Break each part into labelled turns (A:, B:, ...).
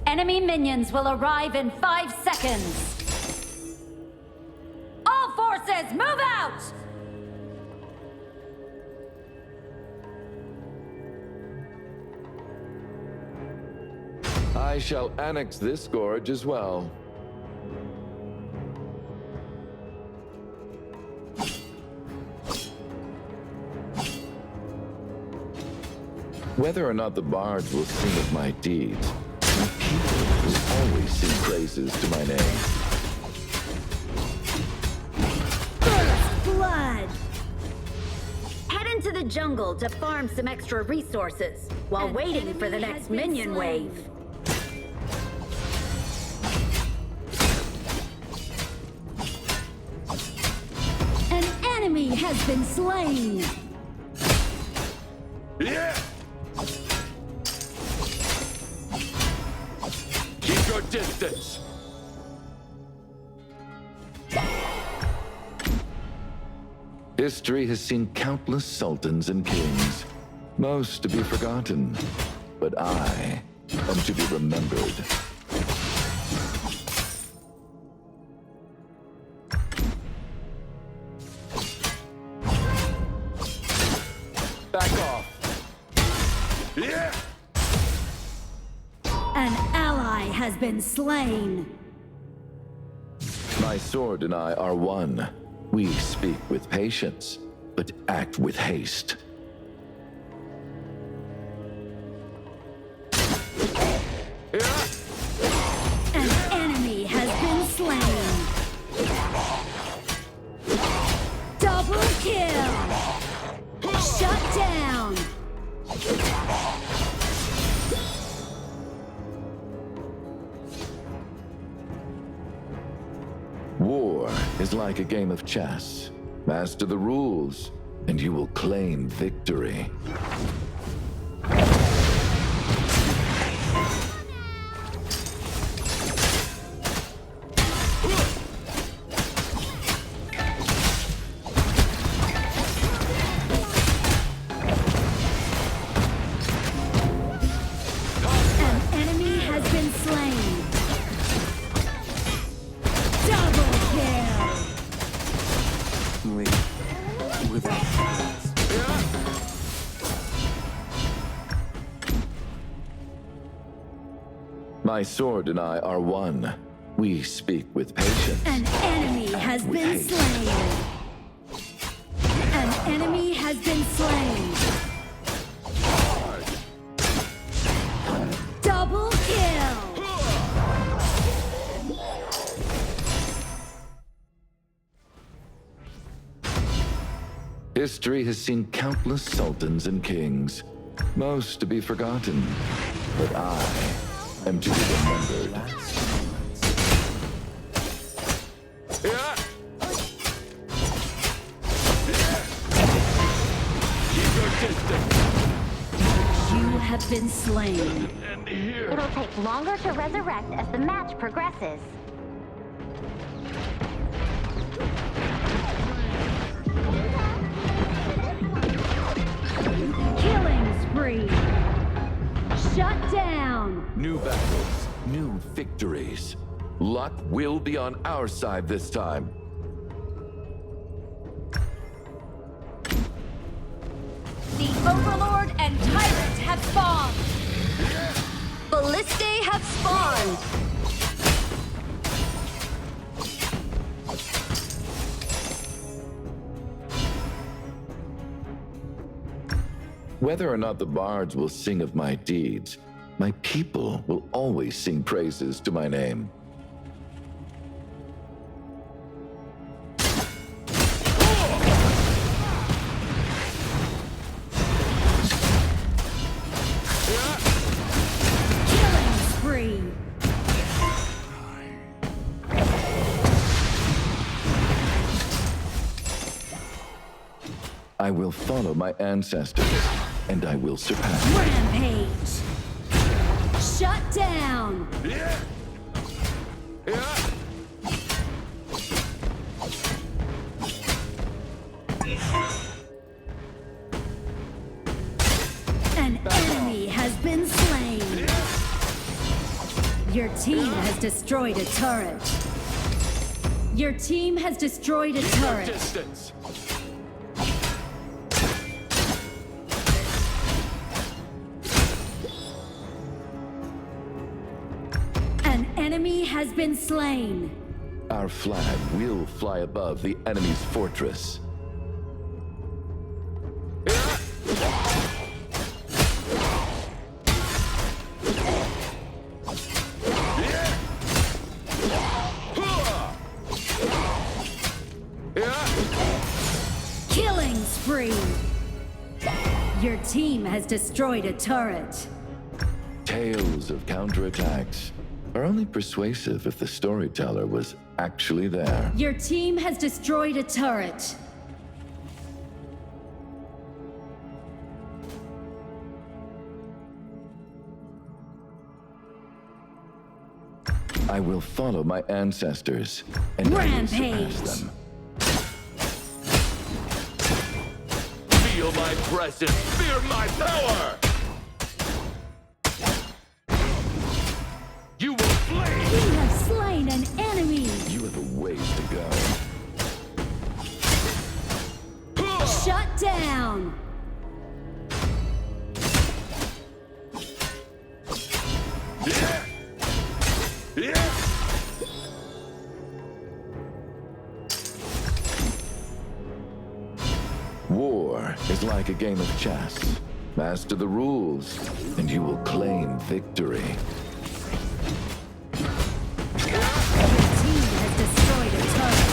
A: Enemy minions will arrive in 5 seconds. All forces, move out!
B: I shall annex this gorge as well. Whether or not the bards will sing of my deeds, my people will always sing praises to my name.
A: First blood! Head into the jungle to farm some extra resources while waiting for the next minion wave. An enemy has been slain!
B: Yeah! Keep your distance! History has seen countless sultans and kings, most to be forgotten, but I am to be remembered. Back off! Yeah!
A: An ally has been slain!
B: My sword and I are one. We speak with patience, but act with haste.
A: An enemy has been slain! Double kill! Shut down!
B: War is like a game of chess. Master the rules, and you will claim victory.
A: An enemy has been slain! Double kill!
B: My sword and I are one. We speak with patience.
A: An enemy has
B: With
A: been
B: haste.
A: slain! An enemy has been slain! Double kill!
B: History has seen countless sultans and kings, most to be forgotten, but I am to be remembered. Keep your distance.
A: You have been slain.
B: And here.
C: It'll take longer to resurrect as the match progresses.
A: Killing spree! Shut down!
B: New battles, new victories. Luck will be on our side this time.
A: The Overlord and Tyrant have spawned! Ballistae have spawned!
B: Whether or not the bards will sing of my deeds, my people will always sing praises to my name.
A: Killing spree!
B: I will follow my ancestors, and I will surpass.
A: Rampage! Shut down! An enemy has been slain! Your team has destroyed a turret. Your team has destroyed a turret.
B: Distance.
A: An enemy has been slain.
B: Our flag will fly above the enemy's fortress.
A: Killing spree. Your team has destroyed a turret.
B: Tales of counterattacks are only persuasive if the storyteller was actually there.
A: Your team has destroyed a turret.
B: I will follow my ancestors and I will surpass them.
D: Feel my presence, fear my power! You will flame!
A: You have slain an enemy.
B: You have a ways to go.
A: Shut down.
B: War is like a game of chess. Master the rules, and you will claim victory.
A: Your team has destroyed a turret.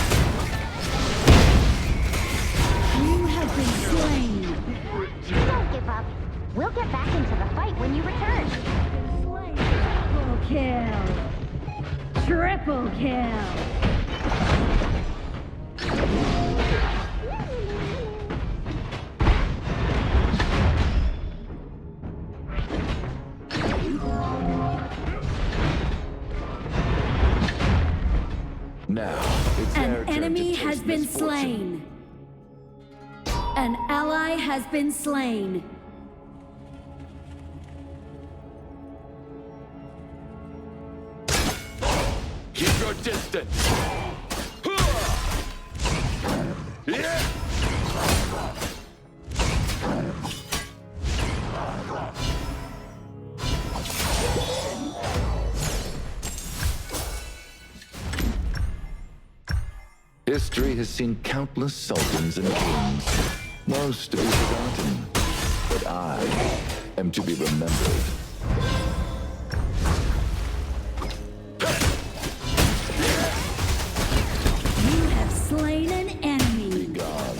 A: You have been slain.
C: Don't give up. We'll get back into the fight when you return.
A: Triple kill.
B: Now, it's
A: An
B: their turn
A: enemy
B: to taste
A: has been
B: misfortune.
A: slain. An ally has been slain.
D: Keep your distance!
B: History has seen countless sultans and kings, most to be forgotten, but I am to be remembered.
A: You have slain an enemy.
B: God.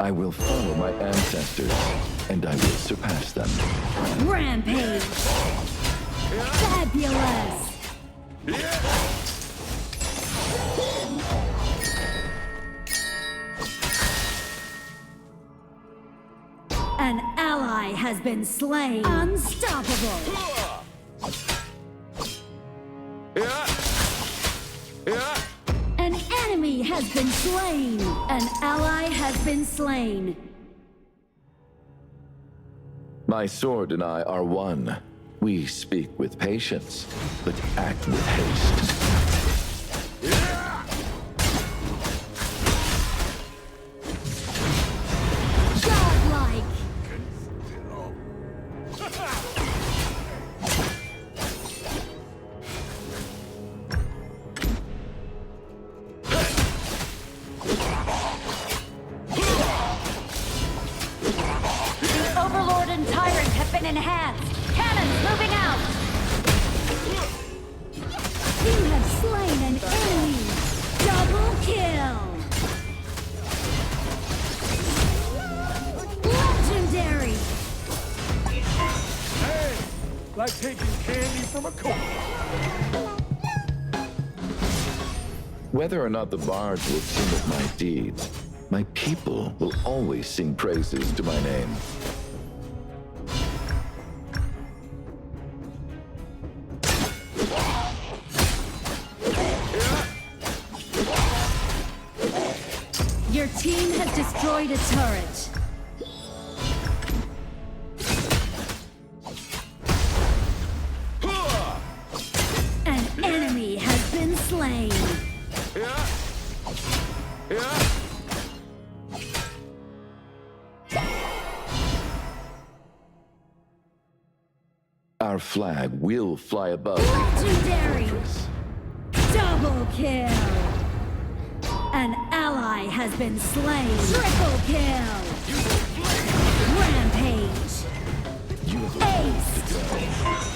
B: I will follow my ancestors, and I will surpass them.
A: Rampage. Fabulous. An ally has been slain. Unstoppable. An enemy has been slain. An ally has been slain.
B: My sword and I are one. We speak with patience, but act with haste.
A: Godlike.
C: Overlord and Tyrant have been enhanced. Cannons moving out.
D: Like taking candy from a coat.
B: Whether or not the bards will sing of my deeds, my people will always sing praises to my name.
A: Your team has destroyed a turret. An enemy has been slain.
B: Our flag will fly above the
A: Legendary!
B: fortress.
A: Double kill! An ally has been slain. Triple kill! Rampage!
B: You have
A: Ace!